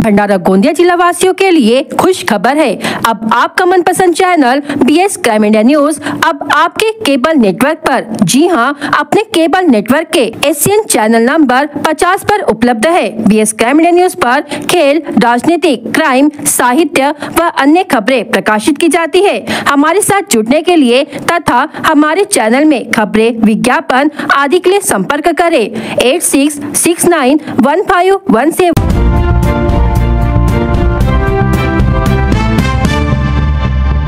भंडारा गोंदिया जिला वासियों के लिए खुश खबर है। अब आपका मनपसंद channel BS crime India news अब आपके केबल नेटवर्क पर, जी हां, अपने केबल नेटवर्क के एशियन चैनल नंबर 50 पर उपलब्ध है। BS क्राइम इंडिया न्यूज पर खेल, राजनीतिक, क्राइम, साहित्य व अन्य खबरें प्रकाशित की जाती है। हमारे साथ जुड़ने के लिए तथा हमारे चैनल में खबरें, विज्ञापन आदि के लिए संपर्क करें 86691517।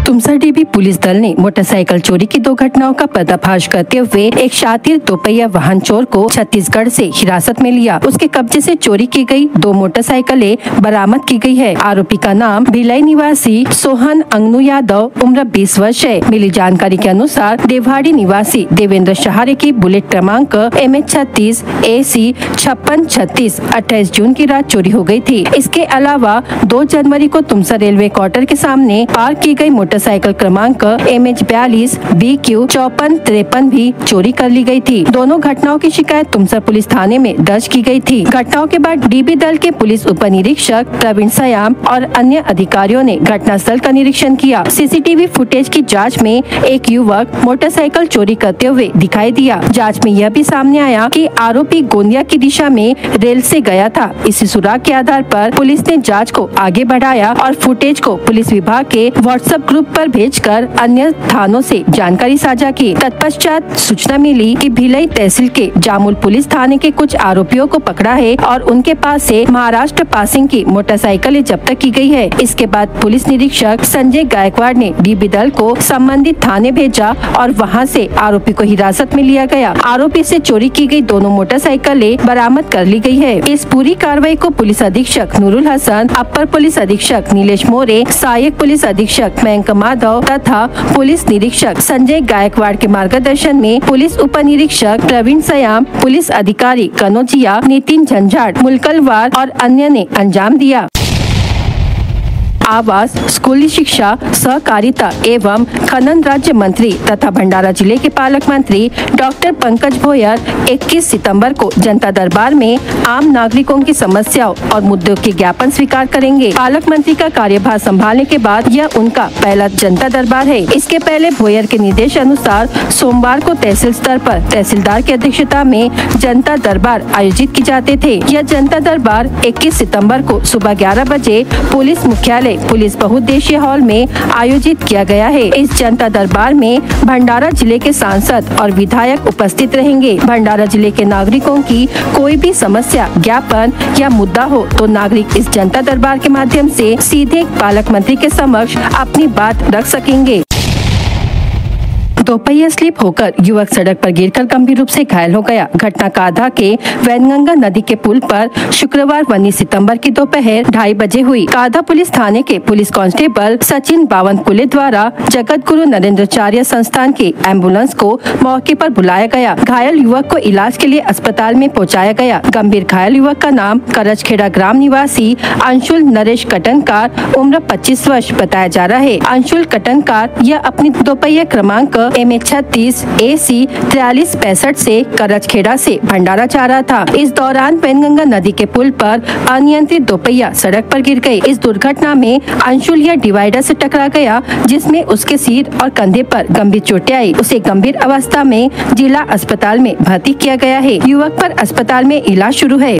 तुमसा डीबी पुलिस दल ने मोटरसाइकिल चोरी की 2 घटनाओं का पर्दाफाश करते हुए एक शातिर दोपहिया वाहन चोर को छत्तीसगढ़ से हिरासत में लिया। उसके कब्जे से चोरी की गई 2 मोटरसाइकिलें बरामद की गई है। आरोपी का नाम भिलाई निवासी सोहन अंगनू यादव, उम्र 20 वर्ष है। मिली जानकारी के अनुसार देवहाड़ी निवासी देवेंद्र सहारे की बुलेट क्रमांक MH36 AC 5636 28 जून की रात चोरी हो गई थी। इसके अलावा 2 जनवरी को तुमसा रेलवे क्वार्टर के सामने पार्क की गई मोटरसाइकिल क्रमांक MH42 BQ 5453 भी चोरी कर ली गई थी। दोनों घटनाओं की शिकायत तुमसर पुलिस थाने में दर्ज की गई थी। घटनाओं के बाद डीबी दल के पुलिस उप निरीक्षक प्रवीण सयाम और अन्य अधिकारियों ने घटनास्थल का निरीक्षण किया। CCTV फुटेज की जांच में एक युवक मोटरसाइकिल चोरी करते हुए दिखाई दिया। जांच में यह भी सामने आया कि आरोपी गोंदिया की दिशा में रेल से गया था। इसी सुराग के आधार पर पुलिस ने जाँच को आगे बढ़ाया और फुटेज को पुलिस विभाग के व्हाट्सएप ग्रुप पर भेजकर अन्य थानों से जानकारी साझा की। तत्पश्चात सूचना मिली कि भिलाई तहसील के जामुल पुलिस थाने के कुछ आरोपियों को पकड़ा है और उनके पास से महाराष्ट्र पासिंग की मोटरसाइकिलें जब्त की गई है। इसके बाद पुलिस निरीक्षक संजय गायकवाड़ ने डीबी दल को संबंधित थाने भेजा और वहां से आरोपी को हिरासत में लिया गया। आरोपी से चोरी की गई दोनों मोटरसाइकिलें बरामद कर ली गई है। इस पूरी कार्रवाई को पुलिस अधीक्षक नूरुल हसन, अपर पुलिस अधीक्षक नीलेश मोरे, सहायक पुलिस अधीक्षक मयंक माधव तथा पुलिस निरीक्षक संजय गायकवाड़ के मार्गदर्शन में पुलिस उप निरीक्षक प्रवीण सयाम, पुलिस अधिकारी कनौजिया, नितिन झंझाड़, मुलकलवार और अन्य ने अंजाम दिया। आवास, स्कूली शिक्षा, सहकारिता एवं खनन राज्य मंत्री तथा भंडारा जिले के पालक मंत्री डॉक्टर पंकज भोयर 21 सितंबर को जनता दरबार में आम नागरिकों की समस्याओं और मुद्दों के ज्ञापन स्वीकार करेंगे। पालक मंत्री का कार्यभार संभालने के बाद यह उनका पहला जनता दरबार है। इसके पहले भोयर के निर्देश अनुसार सोमवार को तहसील स्तर पर तहसीलदार की अध्यक्षता में जनता दरबार आयोजित की जाते थे। यह जनता दरबार 21 सितंबर को सुबह 11 बजे पुलिस मुख्यालय पुलिस बहुउद्देशीय हॉल में आयोजित किया गया है। इस जनता दरबार में भंडारा जिले के सांसद और विधायक उपस्थित रहेंगे। भंडारा जिले के नागरिकों की कोई भी समस्या, ज्ञापन या मुद्दा हो तो नागरिक इस जनता दरबार के माध्यम से सीधे पालक मंत्री के समक्ष अपनी बात रख सकेंगे। दोपहिया स्लिप होकर युवक सड़क पर गिरकर गंभीर रूप से घायल हो गया। घटना काधा के वैनगंगा नदी के पुल पर शुक्रवार 19 सितंबर की दोपहर 2:30 बजे हुई। काधा पुलिस थाने के पुलिस कांस्टेबल सचिन बावनकुले द्वारा जगत गुरु नरेंद्राचार्य संस्थान के एम्बुलेंस को मौके पर बुलाया गया। घायल युवक को इलाज के लिए अस्पताल में पहुँचाया गया। गंभीर घायल युवक का नाम करजखेड़ा ग्राम निवासी अंशुल नरेश कटनकार, उम्र 25 वर्ष बताया जा रहा है। अंशुल कटनकार यह अपनी दोपहिया क्रमांक MH36 AC 4365 से करजखेड़ा से भंडारा जा रहा था। इस दौरान वैनगंगा नदी के पुल पर अनियंत्रित दोपहिया सड़क पर गिर गई। इस दुर्घटना में अंशुल यह डिवाइडर से टकरा गया, जिसमें उसके सिर और कंधे पर गंभीर चोटें आई। उसे गंभीर अवस्था में जिला अस्पताल में भर्ती किया गया है। युवक पर अस्पताल में इलाज शुरू है।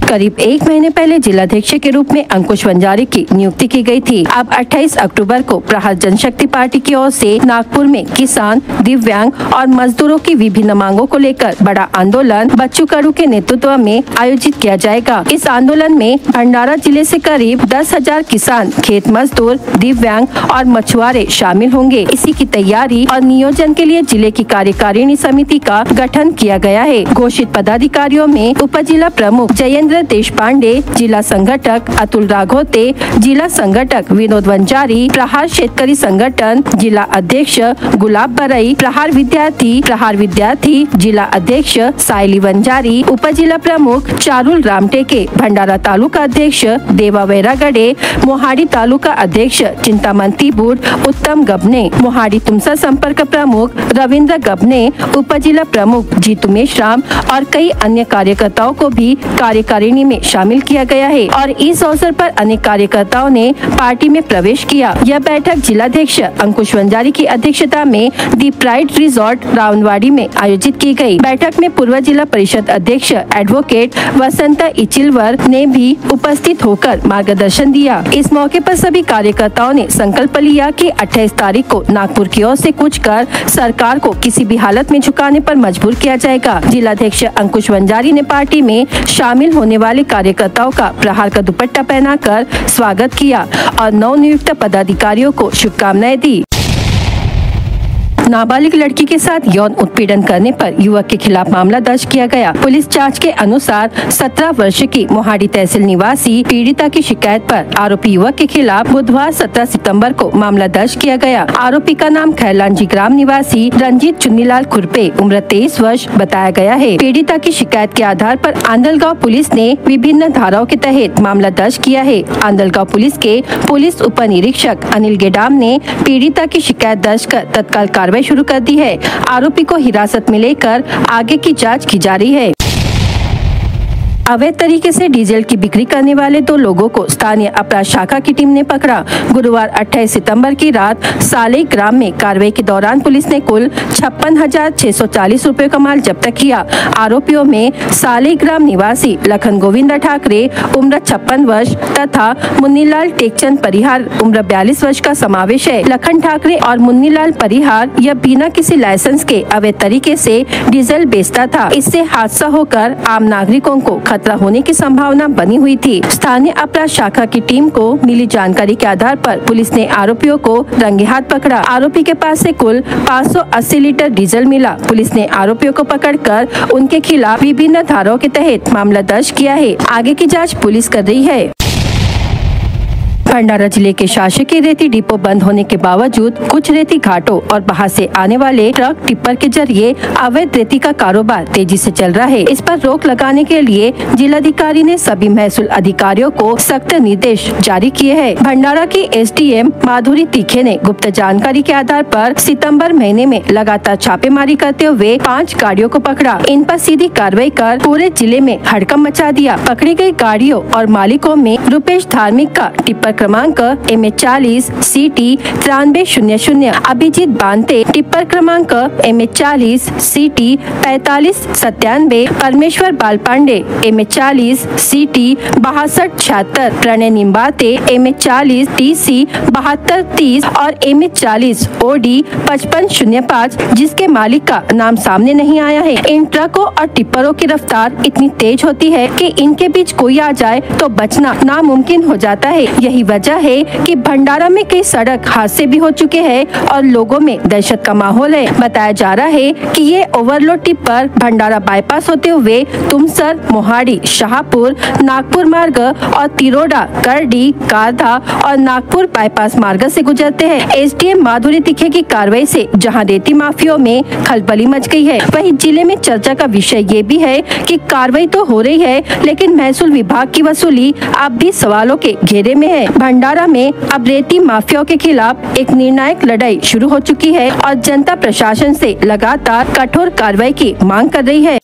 करीब 1 महीने पहले जिलाध्यक्ष के रूप में अंकुश वंजारी की नियुक्ति की गई थी। अब 28 अक्टूबर को प्रहार जनशक्ति पार्टी की ओर से नागपुर में किसान, दिव्यांग और मजदूरों की विभिन्न मांगों को लेकर बड़ा आंदोलन बच्चू कडू के नेतृत्व में आयोजित किया जाएगा। इस आंदोलन में भंडारा जिले से करीब 10,000 किसान, खेत मजदूर, दिव्यांग और मछुआरे शामिल होंगे। इसी की तैयारी और नियोजन के लिए जिले की कार्यकारिणी समिति का गठन किया गया है। घोषित पदाधिकारियों में उप जिला प्रमुख जयेंद्र देशपांडे, जिला संगठक अतुल राघोते, जिला संगठक विनोद वंजारी, प्रहार शेतकरी संगठन जिला अध्यक्ष गुलाब बरई, प्रहार विद्यार्थी जिला अध्यक्ष सायली वंजारी, उप जिला प्रमुख चारुल रामटेके, भंडारा तालुका अध्यक्ष देवा वैरागडे, मोहाड़ी तालुका अध्यक्ष चिंतामंती बूट उत्तम गबने, मोहाड़ी तुमसा संपर्क प्रमुख रविंद्र गबने, उप जिला प्रमुख जीतू मेश्राम और कई अन्य कार्यकर्ताओं को भी कार्यकारी कार्यकारिणी में शामिल किया गया है और इस अवसर पर अनेक कार्यकर्ताओं ने पार्टी में प्रवेश किया। यह बैठक जिलाध्यक्ष अंकुश वंजारी की अध्यक्षता में दी प्राइड रिजॉर्ट रावनवाड़ी में आयोजित की गई। बैठक में पूर्व जिला परिषद अध्यक्ष एडवोकेट वसंता इचिलवर ने भी उपस्थित होकर मार्गदर्शन दिया। इस मौके पर सभी कार्यकर्ताओं ने संकल्प लिया कि 28 तारीख को नागपुर की ओर से कूच कर सरकार को किसी भी हालत में झुकाने पर मजबूर किया जाएगा। जिलाध्यक्ष अंकुश वंजारी ने पार्टी में शामिल होने वाले कार्यकर्ताओं का प्रहार का दुपट्टा पहनाकर स्वागत किया और नवनियुक्त पदाधिकारियों को शुभकामनाएं दी। नाबालिग लड़की के साथ यौन उत्पीड़न करने पर युवक के खिलाफ मामला दर्ज किया गया। पुलिस जांच के अनुसार 17 वर्ष की मोहाड़ी तहसील निवासी पीड़िता की शिकायत पर आरोपी युवक के खिलाफ बुधवार 17 सितंबर को मामला दर्ज किया गया। आरोपी का नाम खैरलांजी ग्राम निवासी रंजीत चुन्नीलाल खुरपे उम्र 23 वर्ष बताया गया है। पीड़िता की शिकायत के आधार पर आंदलगांव पुलिस ने विभिन्न धाराओं के तहत मामला दर्ज किया है। आंदलगांव पुलिस के पुलिस उप निरीक्षक अनिल गेडाम ने पीड़िता की शिकायत दर्ज कर तत्काल कार्रवाई शुरू कर दी है। आरोपी को हिरासत में लेकर आगे की जांच की जा रही है। अवैध तरीके से डीजल की बिक्री करने वाले 2 लोगों को स्थानीय अपराध शाखा की टीम ने पकड़ा। गुरुवार 28 सितंबर की रात साले ग्राम में कार्रवाई के दौरान पुलिस ने कुल 56,640 रुपए का माल जब्त किया। आरोपियों में साले ग्राम निवासी लखन गोविंदा ठाकरे उम्र 56 वर्ष तथा मुन्नीलाल टेकचंद परिहार उम्र 42 वर्ष का समावेश है। लखन ठाकरे और मुन्नीलाल परिहार यह बिना किसी लाइसेंस के अवैध तरीके से डीजल बेचता था। इससे हादसा होकर आम नागरिकों को खतरा होने की संभावना बनी हुई थी। स्थानीय अपराध शाखा की टीम को मिली जानकारी के आधार पर पुलिस ने आरोपियों को रंगे हाथ पकड़ा। आरोपी के पास से कुल 580 लीटर डीजल मिला। पुलिस ने आरोपियों को पकड़कर उनके खिलाफ विभिन्न धाराओं के तहत मामला दर्ज किया है। आगे की जांच पुलिस कर रही है। भंडारा जिले के शासकीय रेती डिपो बंद होने के बावजूद कुछ रेती घाटों और बाहर से आने वाले ट्रक टिप्पर के जरिए अवैध रेती का कारोबार तेजी से चल रहा है। इस पर रोक लगाने के लिए जिलाधिकारी ने सभी महसूल अधिकारियों को सख्त निर्देश जारी किए हैं। भंडारा की एसडीएम माधुरी तीखे ने गुप्त जानकारी के आधार पर सितंबर महीने में लगातार छापेमारी करते हुए 5 गाड़ियों को पकड़ा। इन पर सीधी कार्रवाई कर पूरे जिले में हड़कंप मचा दिया। पकड़ी गई गाड़ियों और मालिकों में रुपेश धार्मिक का टिप्पर क्रमांक MH40 CT 9300, अभिजीत बांते टिप्पर क्रमांक MH40 CT 4597, परमेश्वर Balpande MH40 CT 6276, Pranay Nimbate MH40 TC 7230 और MH40 OD 5505, जिसके मालिक का नाम सामने नहीं आया है। इन ट्रकों और टिप्परों की रफ्तार इतनी तेज होती है कि इनके बीच कोई आ जाए तो बचना नामुमकिन हो जाता है। यही वजह है कि भंडारा में कई सड़क हादसे भी हो चुके हैं और लोगों में दहशत का माहौल है। बताया जा रहा है कि ये ओवरलोड टिप्पर भंडारा बाईपास होते हुए तुमसर, मोहाड़ी, शाहपुर, नागपुर मार्ग और तिरोडा, करडी, कारधा और नागपुर बाईपास मार्ग से गुजरते हैं। एसडीएम माधुरी तीखे की कार्रवाई से जहां रेती माफियाओं में खलबली मच गई है, वहीं जिले में चर्चा का विषय ये भी है कि कार्रवाई तो हो रही है, लेकिन महसूल विभाग की वसूली अब भी सवालों के घेरे में है। भंडारा में अब रेती माफियाओं के खिलाफ एक निर्णायक लड़ाई शुरू हो चुकी है और जनता प्रशासन से लगातार कठोर कार्रवाई की मांग कर रही है।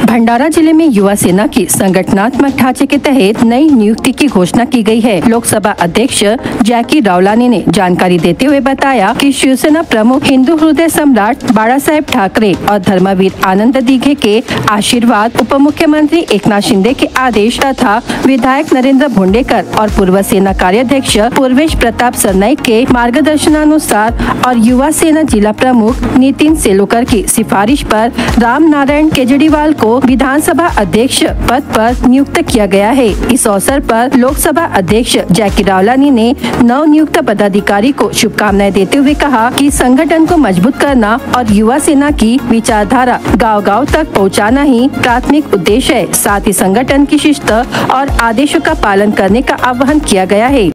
भंडारा जिले में युवा सेना की संगठनात्मक ढांचे के तहत नई नियुक्ति की घोषणा की गई है। लोकसभा अध्यक्ष जैकी रावलानी ने जानकारी देते हुए बताया कि शिवसेना प्रमुख, हिंदू हृदय सम्राट बाला साहेब ठाकरे और धर्मवीर आनंद दीघे के आशीर्वाद, उप मुख्यमंत्री एकनाथ शिंदे के आदेश तथा विधायक नरेंद्र भोंडेकर और पूर्व सेना कार्याध्यक्ष पूर्वेश प्रताप सरनाईक के मार्गदर्शनानुसार और युवा सेना जिला प्रमुख नितिन सेलुकर की सिफारिश पर राम नारायण केजरीवाल को विधानसभा अध्यक्ष पद पर नियुक्त किया गया है। इस अवसर पर लोकसभा अध्यक्ष जैकी रावलानी ने नव नियुक्त पदाधिकारी को शुभकामनाएं देते हुए कहा कि संगठन को मजबूत करना और युवा सेना की विचारधारा गांव-गांव तक पहुंचाना ही प्राथमिक उद्देश्य है। साथ ही संगठन की शिस्त और आदेशों का पालन करने का आह्वान किया गया है।